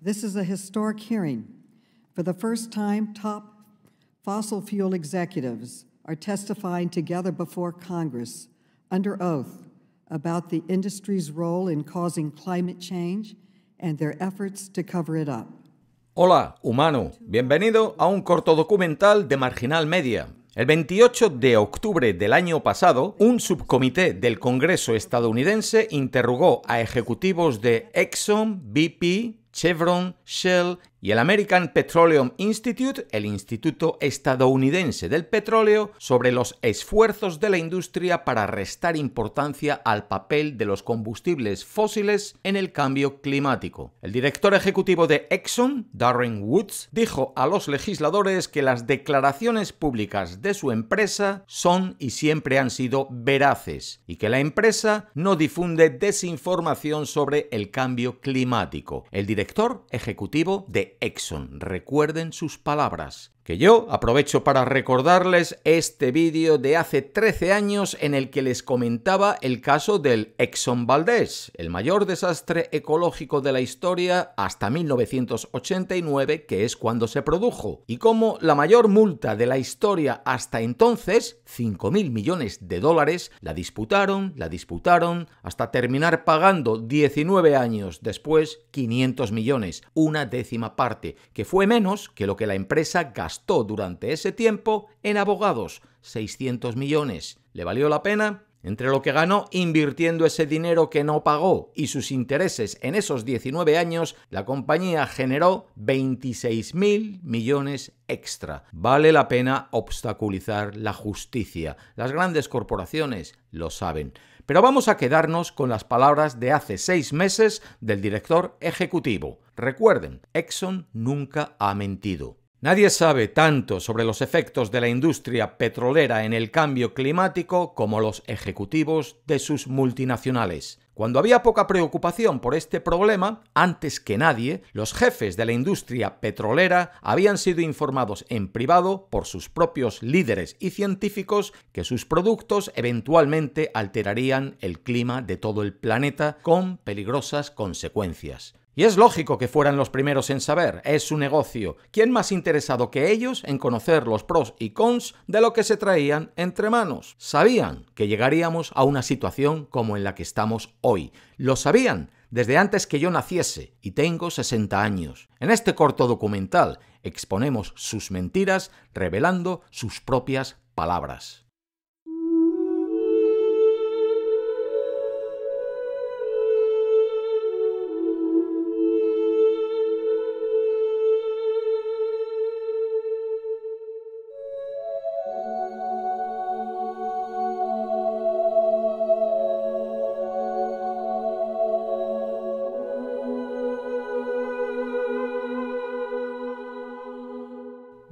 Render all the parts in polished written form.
This is a historic hearing. For the first time, top fossil fuel executives are testifying together before Congress under oath about the industry's role in causing climate change and their efforts to cover it up. Hola, humano. Bienvenido a un corto documental de Marginal Media. El 28 de octubre del año pasado, un subcomité del Congreso estadounidense interrogó a ejecutivos de Exxon, BP, Chevron, Shell y el American Petroleum Institute, el Instituto Estadounidense del Petróleo, sobre los esfuerzos de la industria para restar importancia al papel de los combustibles fósiles en el cambio climático. El director ejecutivo de Exxon, Darren Woods, dijo a los legisladores que las declaraciones públicas de su empresa son y siempre han sido veraces y que la empresa no difunde desinformación sobre el cambio climático. El director ejecutivo de Exxon, recuerden sus palabras. Que yo aprovecho para recordarles este vídeo de hace 13 años en el que les comentaba el caso del Exxon Valdez, el mayor desastre ecológico de la historia hasta 1989, que es cuando se produjo, y cómo la mayor multa de la historia hasta entonces, 5.000 millones de dólares, la disputaron, hasta terminar pagando 19 años después 500 millones, una décima parte, que fue menos que lo que la empresa gastó durante ese tiempo en abogados, 600 millones. ¿Le valió la pena? Entre lo que ganó invirtiendo ese dinero que no pagó y sus intereses en esos 19 años, la compañía generó 26.000 millones extra. Vale la pena obstaculizar la justicia. Las grandes corporaciones lo saben. Pero vamos a quedarnos con las palabras de hace 6 meses del director ejecutivo. Recuerden, Exxon nunca ha mentido. Nadie sabe tanto sobre los efectos de la industria petrolera en el cambio climático como los ejecutivos de sus multinacionales. Cuando había poca preocupación por este problema, antes que nadie, los jefes de la industria petrolera habían sido informados en privado por sus propios líderes y científicos que sus productos eventualmente alterarían el clima de todo el planeta con peligrosas consecuencias. Y es lógico que fueran los primeros en saber, es su negocio. ¿Quién más interesado que ellos en conocer los pros y cons de lo que se traían entre manos? Sabían que llegaríamos a una situación como en la que estamos hoy. Lo sabían desde antes que yo naciese, y tengo 60 años. En este corto documental exponemos sus mentiras revelando sus propias palabras.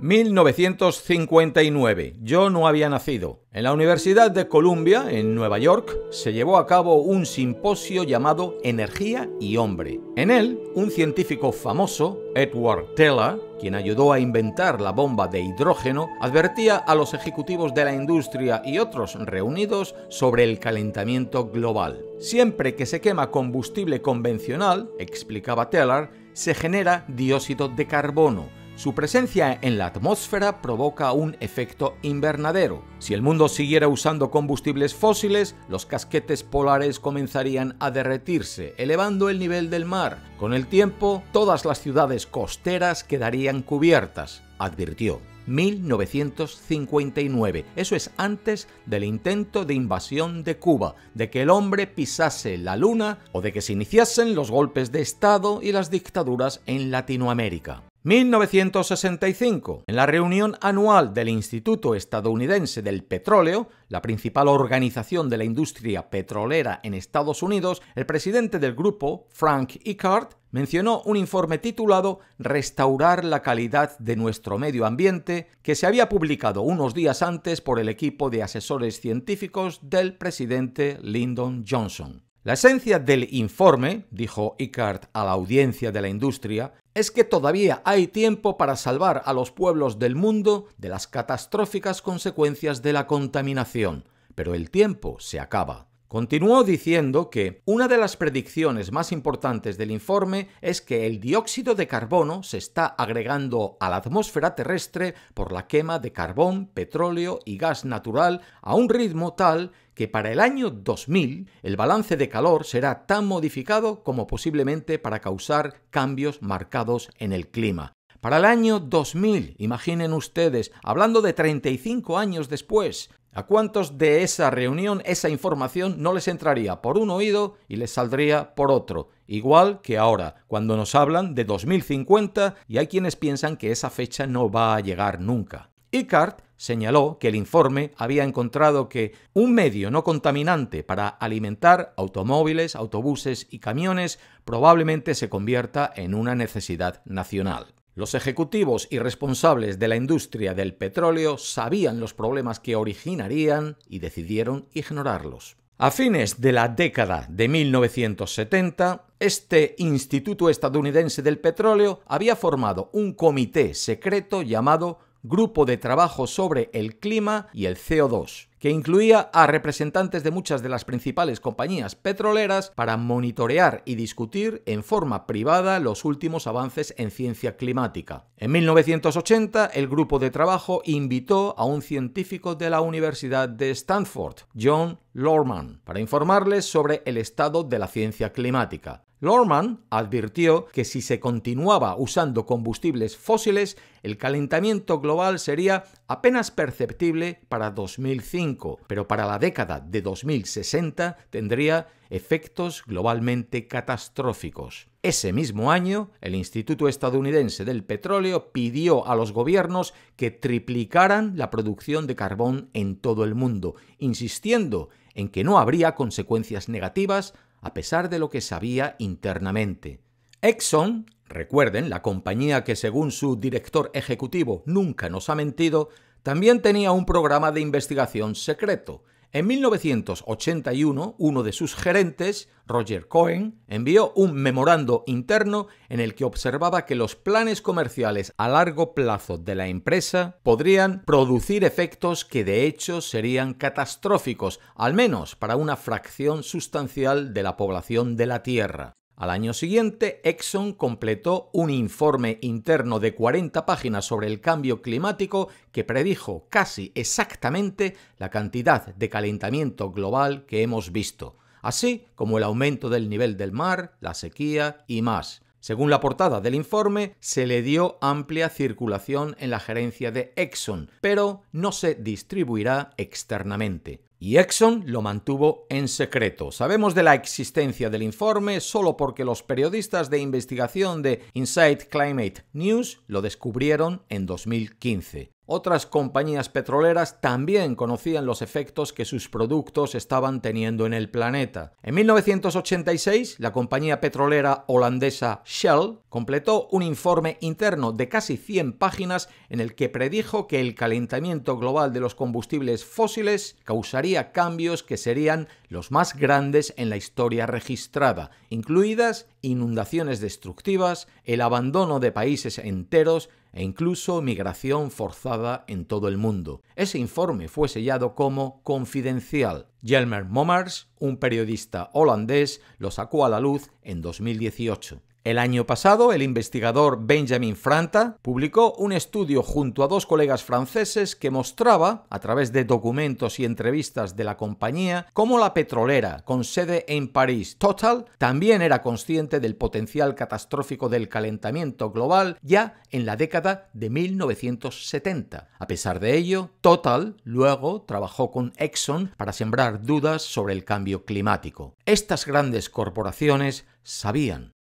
...1959... Yo no había nacido. En la Universidad de Columbia, en Nueva York, se llevó a cabo un simposio llamado Energía y Hombre. En él, un científico famoso, Edward Teller, quien ayudó a inventar la bomba de hidrógeno, advertía a los ejecutivos de la industria y otros reunidos sobre el calentamiento global. Siempre que se quema combustible convencional, explicaba Teller, se genera dióxido de carbono. Su presencia en la atmósfera provoca un efecto invernadero. Si el mundo siguiera usando combustibles fósiles, los casquetes polares comenzarían a derretirse, elevando el nivel del mar. Con el tiempo, todas las ciudades costeras quedarían cubiertas, advirtió. 1959. Eso es antes del intento de invasión de Cuba, de que el hombre pisase la luna o de que se iniciasen los golpes de Estado y las dictaduras en Latinoamérica. 1965. En la reunión anual del Instituto Estadounidense del Petróleo, la principal organización de la industria petrolera en Estados Unidos, el presidente del grupo, Frank Icahn, mencionó un informe titulado Restaurar la calidad de nuestro medio ambiente, que se había publicado unos días antes por el equipo de asesores científicos del presidente Lyndon Johnson. La esencia del informe, dijo Icahn a la audiencia de la industria, es que todavía hay tiempo para salvar a los pueblos del mundo de las catastróficas consecuencias de la contaminación, pero el tiempo se acaba. Continuó diciendo que una de las predicciones más importantes del informe es que el dióxido de carbono se está agregando a la atmósfera terrestre por la quema de carbón, petróleo y gas natural a un ritmo tal que para el año 2000 el balance de calor será tan modificado como posiblemente para causar cambios marcados en el clima. Para el año 2000, imaginen ustedes, hablando de 35 años después, ¿a cuántos de esa reunión esa información no les entraría por un oído y les saldría por otro? Igual que ahora, cuando nos hablan de 2050 y hay quienes piensan que esa fecha no va a llegar nunca. Icart señaló que el informe había encontrado que un medio no contaminante para alimentar automóviles, autobuses y camiones probablemente se convierta en una necesidad nacional. Los ejecutivos y responsables de la industria del petróleo sabían los problemas que originarían y decidieron ignorarlos. A fines de la década de 1970, este Instituto Estadounidense del Petróleo había formado un comité secreto llamado Grupo de Trabajo sobre el Clima y el CO2, que incluía a representantes de muchas de las principales compañías petroleras para monitorear y discutir en forma privada los últimos avances en ciencia climática. En 1980, el grupo de trabajo invitó a un científico de la Universidad de Stanford, John Lohrmann, para informarles sobre el estado de la ciencia climática. Lohrmann advirtió que si se continuaba usando combustibles fósiles, el calentamiento global sería apenas perceptible para 2005, pero para la década de 2060 tendría efectos globalmente catastróficos. Ese mismo año, el Instituto Estadounidense del Petróleo pidió a los gobiernos que triplicaran la producción de carbón en todo el mundo, insistiendo en que no habría consecuencias negativas a pesar de lo que sabía internamente. Exxon, recuerden, la compañía que según su director ejecutivo nunca nos ha mentido, también tenía un programa de investigación secreto. En 1981, uno de sus gerentes, Roger Cohen, envió un memorando interno en el que observaba que los planes comerciales a largo plazo de la empresa podrían producir efectos que de hecho serían catastróficos, al menos para una fracción sustancial de la población de la Tierra. Al año siguiente, Exxon completó un informe interno de 40 páginas sobre el cambio climático que predijo casi exactamente la cantidad de calentamiento global que hemos visto, así como el aumento del nivel del mar, la sequía y más. Según la portada del informe, se le dio amplia circulación en la gerencia de Exxon, pero no se distribuirá externamente. Y Exxon lo mantuvo en secreto. Sabemos de la existencia del informe solo porque los periodistas de investigación de Inside Climate News lo descubrieron en 2015. Otras compañías petroleras también conocían los efectos que sus productos estaban teniendo en el planeta. En 1986, la compañía petrolera holandesa Shell completó un informe interno de casi 100 páginas en el que predijo que el calentamiento global de los combustibles fósiles causaría cambios que serían los más grandes en la historia registrada, incluidas inundaciones destructivas, el abandono de países enteros e incluso migración forzada en todo el mundo. Ese informe fue sellado como confidencial. Jelmer Mommers, un periodista holandés, lo sacó a la luz en 2018. El año pasado, el investigador Benjamin Franta publicó un estudio junto a dos colegas franceses que mostraba, a través de documentos y entrevistas de la compañía, cómo la petrolera, con sede en París, Total, también era consciente del potencial catastrófico del calentamiento global ya en la década de 1970. A pesar de ello, Total luego trabajó con Exxon para sembrar dudas sobre el cambio climático. Estas grandes corporaciones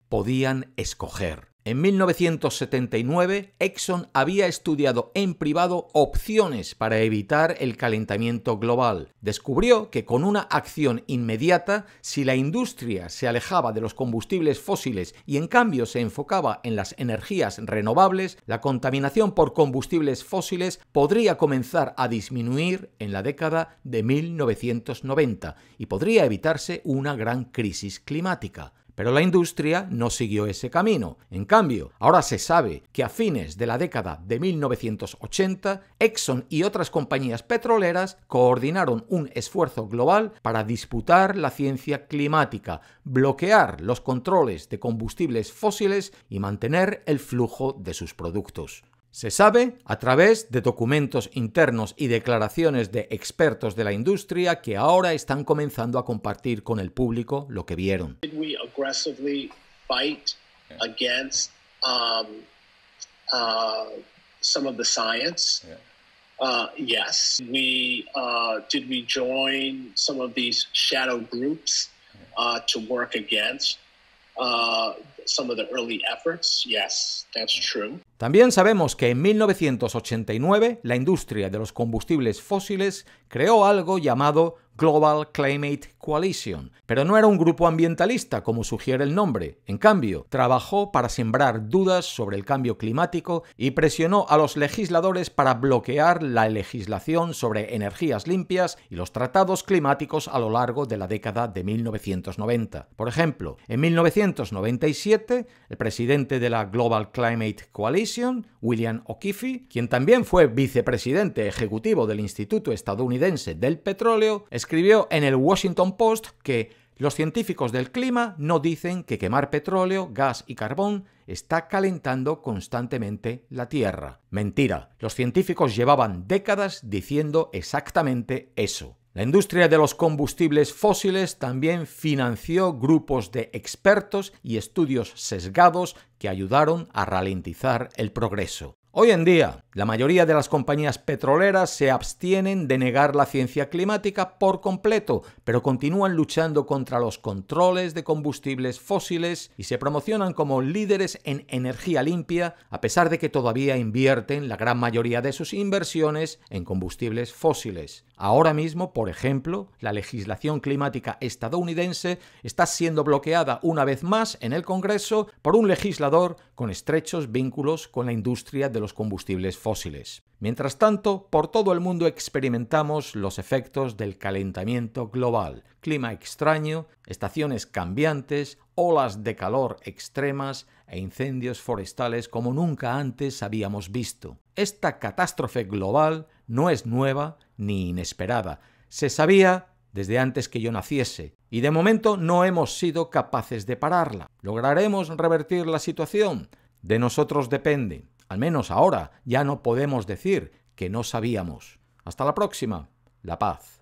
podían escoger. En 1979, Exxon había estudiado en privado opciones para evitar el calentamiento global. Descubrió que con una acción inmediata, si la industria se alejaba de los combustibles fósiles y en cambio se enfocaba en las energías renovables, la contaminación por combustibles fósiles podría comenzar a disminuir en la década de 1990 y podría evitarse una gran crisis climática. pero la industria no siguió ese camino. En cambio, ahora se sabe que a fines de la década de 1980, Exxon y otras compañías petroleras coordinaron un esfuerzo global para disputar la ciencia climática, bloquear los controles de combustibles fósiles y mantener el flujo de sus productos. Se sabe a través de documentos internos y declaraciones de expertos de la industria que ahora están comenzando a compartir con el público lo que vieron. We aggressively fight against some of the science. Yes. Did we join some of these shadow groups to work against some of the early efforts? Yes, that's true. También sabemos que en 1989 la industria de los combustibles fósiles creó algo llamado Global Climate Coalition, pero no era un grupo ambientalista como sugiere el nombre. En cambio, trabajó para sembrar dudas sobre el cambio climático y presionó a los legisladores para bloquear la legislación sobre energías limpias y los tratados climáticos a lo largo de la década de 1990. Por ejemplo, en 1997, el presidente de la Global Climate Coalition, William O'Keefe, quien también fue vicepresidente ejecutivo del Instituto Estadounidense del Petróleo, escribió en el Washington Post que los científicos del clima no dicen que quemar petróleo, gas y carbón está calentando constantemente la Tierra. Mentira, los científicos llevaban décadas diciendo exactamente eso. La industria de los combustibles fósiles también financió grupos de expertos y estudios sesgados que ayudaron a ralentizar el progreso. Hoy en día, la mayoría de las compañías petroleras se abstienen de negar la ciencia climática por completo, pero continúan luchando contra los controles de combustibles fósiles y se promocionan como líderes en energía limpia, a pesar de que todavía invierten la gran mayoría de sus inversiones en combustibles fósiles. Ahora mismo, por ejemplo, la legislación climática estadounidense está siendo bloqueada una vez más en el Congreso por un legislador con estrechos vínculos con la industria de los combustibles fósiles. Mientras tanto, por todo el mundo experimentamos los efectos del calentamiento global, clima extraño, estaciones cambiantes, olas de calor extremas e incendios forestales como nunca antes habíamos visto. Esta catástrofe global no es nueva ni inesperada. Se sabía desde antes que yo naciese, y de momento no hemos sido capaces de pararla. ¿Lograremos revertir la situación? De nosotros depende. Al menos ahora ya no podemos decir que no sabíamos. Hasta la próxima. La paz.